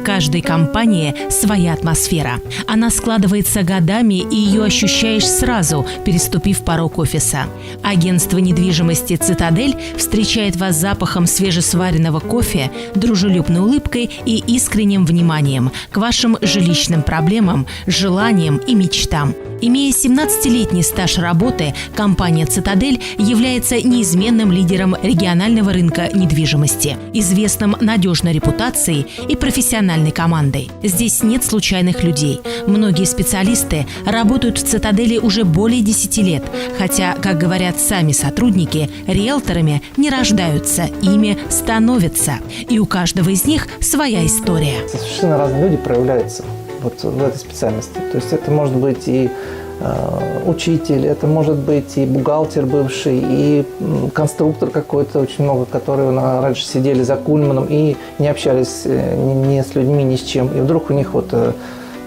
В каждой компании своя атмосфера. Она складывается годами, и ее ощущаешь сразу, переступив порог офиса. Агентство недвижимости «Цитадель» встречает вас запахом свежесваренного кофе, дружелюбной улыбкой и искренним вниманием к вашим жилищным проблемам, желаниям и мечтам. Имея 17-летний стаж работы, компания «Цитадель» является неизменным лидером регионального рынка недвижимости, известным надежной репутацией и профессиональной командой. Здесь нет случайных людей. Многие специалисты работают в «Цитадели» уже более 10 лет, хотя, как говорят сами сотрудники, риэлторами не рождаются, ими становятся. И у каждого из них своя история. Совершенно разные люди проявляются вот в этой специальности. То есть это может быть и учитель, это может быть и бухгалтер бывший, и конструктор какой-то, очень много, которые раньше сидели за Кульманом и не общались ни с людьми, ни с чем. И вдруг у них вот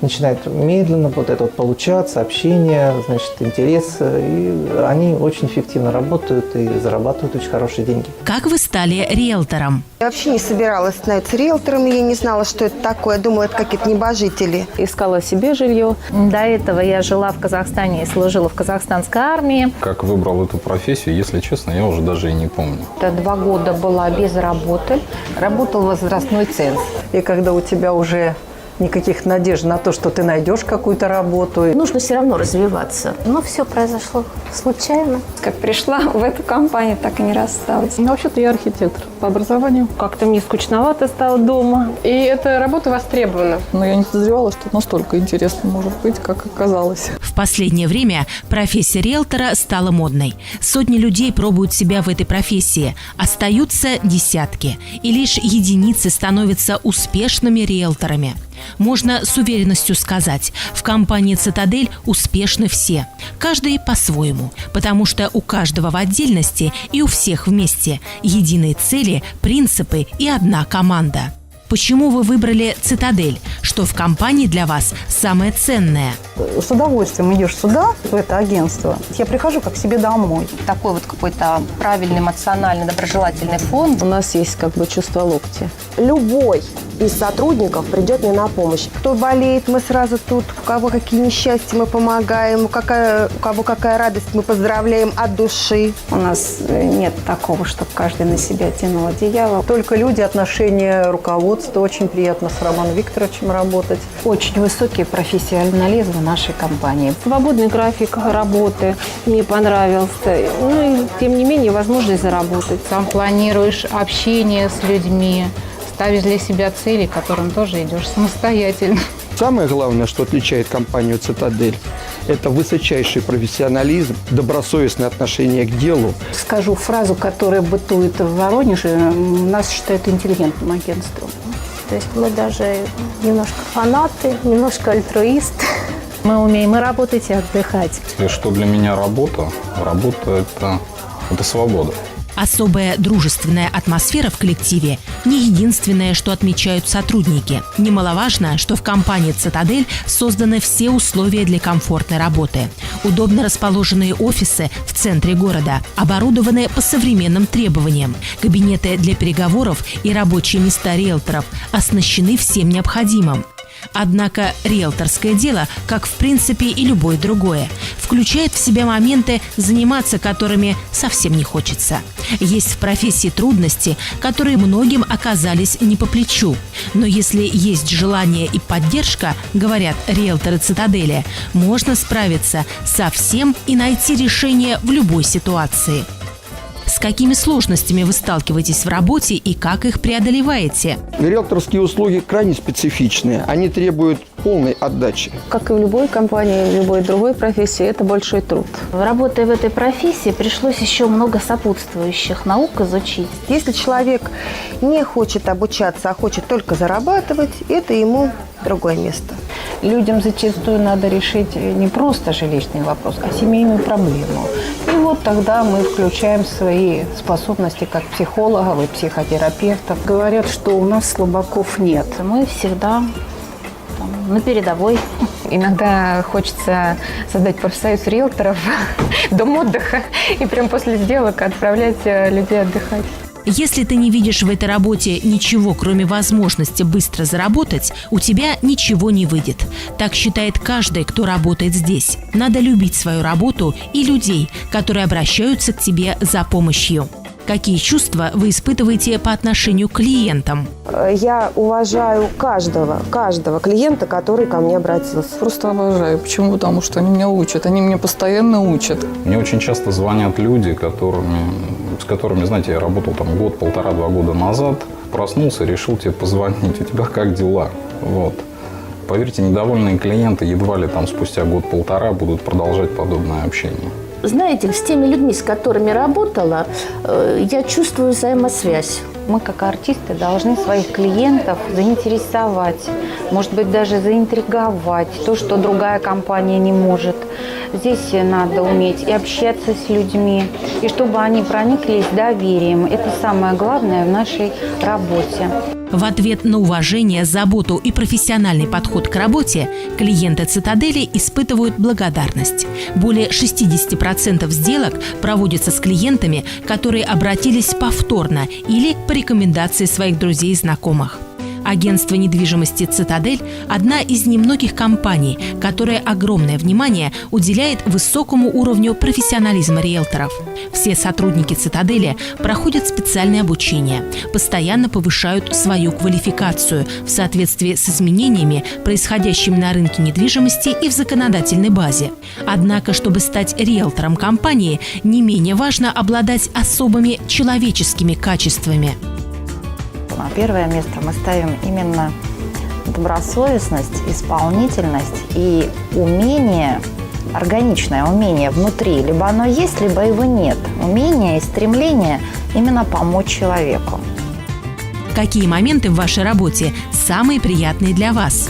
начинает медленно вот это вот получаться, общение, значит, интерес. И они очень эффективно работают и зарабатывают очень хорошие деньги. Как вы стали риэлтором? Я вообще не собиралась становиться риэлтором, я не знала, что это такое. Я думала, это какие-то небожители. Искала себе жилье. До этого я жила в Казахстане и служила в казахстанской армии. Как выбрал эту профессию, если честно, я уже даже и не помню. Это 2 года была без работы. Работал возрастной ценз. И когда у тебя уже никаких надежд на то, что ты найдешь какую-то работу. Нужно все равно развиваться. Но все произошло случайно. Как пришла в эту компанию, так и не рассталась. Вообще-то я архитектор по образованию. Как-то мне скучновато стало дома. И эта работа востребована. Но я не подозревала, что настолько интересно может быть, как оказалось. В последнее время профессия риэлтора стала модной. Сотни людей пробуют себя в этой профессии. Остаются десятки. И лишь единицы становятся успешными риэлторами. Можно с уверенностью сказать, в компании «Цитадель» успешны все. Каждый по-своему, потому что у каждого в отдельности и у всех вместе единые цели, принципы и одна команда. Почему вы выбрали «Цитадель»? Что в компании для вас самое ценное? С удовольствием идешь сюда, в это агентство. Я прихожу как к себе домой. Такой вот какой-то правильный, эмоциональный, доброжелательный фон. У нас есть как бы чувство локтя. Любой из сотрудников придет мне на помощь. Кто болеет, мы сразу тут. У кого какие несчастья, мы помогаем. У кого какая радость, мы поздравляем от души. У нас нет такого, чтобы каждый на себя тянул одеяло. Только люди, отношения руководства. Очень приятно с Романом Викторовичем работать. Очень высокий профессионализм в нашей компании. Свободный график работы мне понравился. Ну и тем не менее возможность заработать. Сам планируешь общение с людьми, ставишь для себя цели, к которым тоже идешь самостоятельно. Самое главное, что отличает компанию «Цитадель», это высочайший профессионализм, добросовестное отношение к делу. Скажу фразу, которая бытует в Воронеже. Нас считают интеллигентным агентством. То есть мы даже немножко фанаты, немножко альтруисты. Мы умеем и работать, и отдыхать. Что для меня работа? Работа – это свобода. Особая дружественная атмосфера в коллективе – не единственное, что отмечают сотрудники. Немаловажно, что в компании «Цитадель» созданы все условия для комфортной работы. Удобно расположенные офисы в центре города оборудованы по современным требованиям. Кабинеты для переговоров и рабочие места риэлторов оснащены всем необходимым. Однако риэлторское дело, как в принципе и любое другое, включает в себя моменты, заниматься которыми совсем не хочется. Есть в профессии трудности, которые многим оказались не по плечу. Но если есть желание и поддержка, говорят риэлторы «Цитадели», можно справиться со всем и найти решение в любой ситуации. С какими сложностями вы сталкиваетесь в работе и как их преодолеваете? Риэлторские услуги крайне специфичные. Они требуют полной отдачи. Как и в любой компании, в любой другой профессии, это большой труд. Работая в этой профессии, пришлось еще много сопутствующих наук изучить. Если человек не хочет обучаться, а хочет только зарабатывать, это ему другое место. Людям зачастую надо решить не просто жилищный вопрос, а семейную проблему. И вот тогда мы включаем свои способности как психологов и психотерапевтов. Говорят, что у нас слабаков нет. Мы всегда на передовой. Иногда хочется создать профсоюз риэлторов, дом отдыха, и прям после сделок отправлять людей отдыхать. Если ты не видишь в этой работе ничего, кроме возможности быстро заработать, у тебя ничего не выйдет. Так считает каждый, кто работает здесь. Надо любить свою работу и людей, которые обращаются к тебе за помощью. Какие чувства вы испытываете по отношению к клиентам? Я уважаю каждого клиента, который ко мне обратился. Просто обожаю. Почему? Потому что они меня учат. Они меня постоянно учат. Мне очень часто звонят люди, с которыми, знаете, я работал там год, 1,5-2 года назад. Проснулся, решил тебе позвонить. У тебя как дела? Вот. Поверьте, недовольные клиенты едва ли там спустя год-полтора будут продолжать подобное общение. Знаете, с теми людьми, с которыми работала, я чувствую взаимосвязь. Мы, как артисты, должны своих клиентов заинтересовать, может быть, даже заинтриговать, то, что другая компания не может. Здесь надо уметь и общаться с людьми, и чтобы они прониклись доверием. Это самое главное в нашей работе. В ответ на уважение, заботу и профессиональный подход к работе клиенты «Цитадели» испытывают благодарность. Более 60% сделок проводятся с клиентами, которые обратились повторно или по рекомендации своих друзей и знакомых. Агентство недвижимости «Цитадель» – одна из немногих компаний, которая огромное внимание уделяет высокому уровню профессионализма риэлторов. Все сотрудники «Цитадели» проходят специальное обучение, постоянно повышают свою квалификацию в соответствии с изменениями, происходящими на рынке недвижимости и в законодательной базе. Однако, чтобы стать риэлтором компании, не менее важно обладать особыми человеческими качествами. На первое место мы ставим именно добросовестность, исполнительность и умение, органичное умение внутри. Либо оно есть, либо его нет. Умение и стремление именно помочь человеку. Какие моменты в вашей работе самые приятные для вас?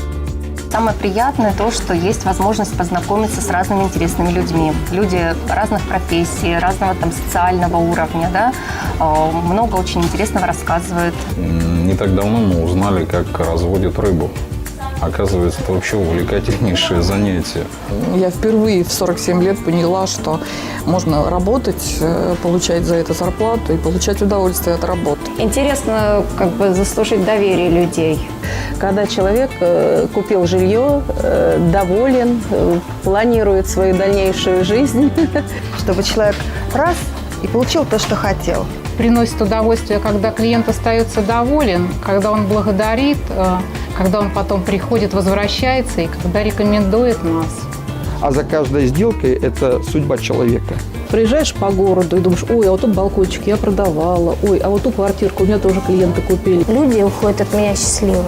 Самое приятное то, что есть возможность познакомиться с разными интересными людьми. Люди разных профессий, разного там социального уровня, да, много очень интересного рассказывают. Не так давно мы узнали, как разводят рыбу. Оказывается, это вообще увлекательнейшее занятие. Я впервые в 47 лет поняла, что можно работать, получать за это зарплату и получать удовольствие от работы. Интересно заслужить доверие людей. Когда человек купил жилье, доволен, планирует свою дальнейшую жизнь. Чтобы человек раз и получил то, что хотел. Приносит удовольствие, когда клиент остается доволен, когда он благодарит, когда он потом приходит, возвращается и когда рекомендует нас. А за каждой сделкой это судьба человека. Приезжаешь по городу и думаешь, ой, а вот тут балкончик я продавала, ой, а вот ту квартирку у меня тоже клиенты купили. Люди уходят от меня счастливыми.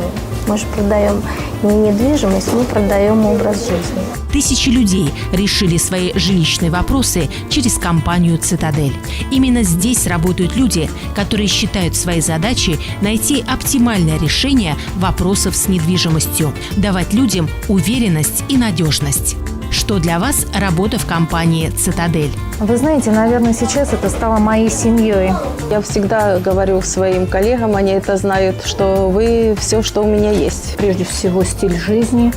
Мы же продаем не недвижимость, мы продаем образ жизни. Тысячи людей решили свои жилищные вопросы через компанию «Цитадель». Именно здесь работают люди, которые считают своей задачей найти оптимальное решение вопросов с недвижимостью, давать людям уверенность и надежность. Что для вас работа в компании «Цитадель»? Вы знаете, наверное, сейчас это стало моей семьей. Я всегда говорю своим коллегам, они это знают, что вы все, что у меня есть. Прежде всего, стиль жизни,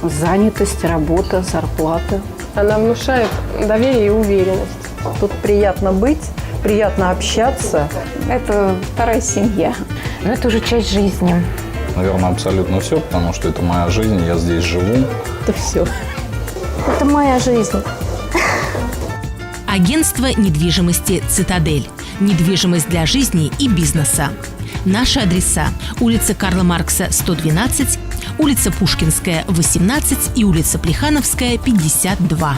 занятость, работа, зарплата. Она внушает доверие и уверенность. Тут приятно быть, приятно общаться. Это вторая семья. Но это уже часть жизни. Наверное, абсолютно все, потому что это моя жизнь, я здесь живу. Это все. Это моя жизнь. Агентство недвижимости «Цитадель». Недвижимость для жизни и бизнеса. Наши адреса: улица Карла Маркса, 112, улица Пушкинская, 18 и улица Плехановская, 52.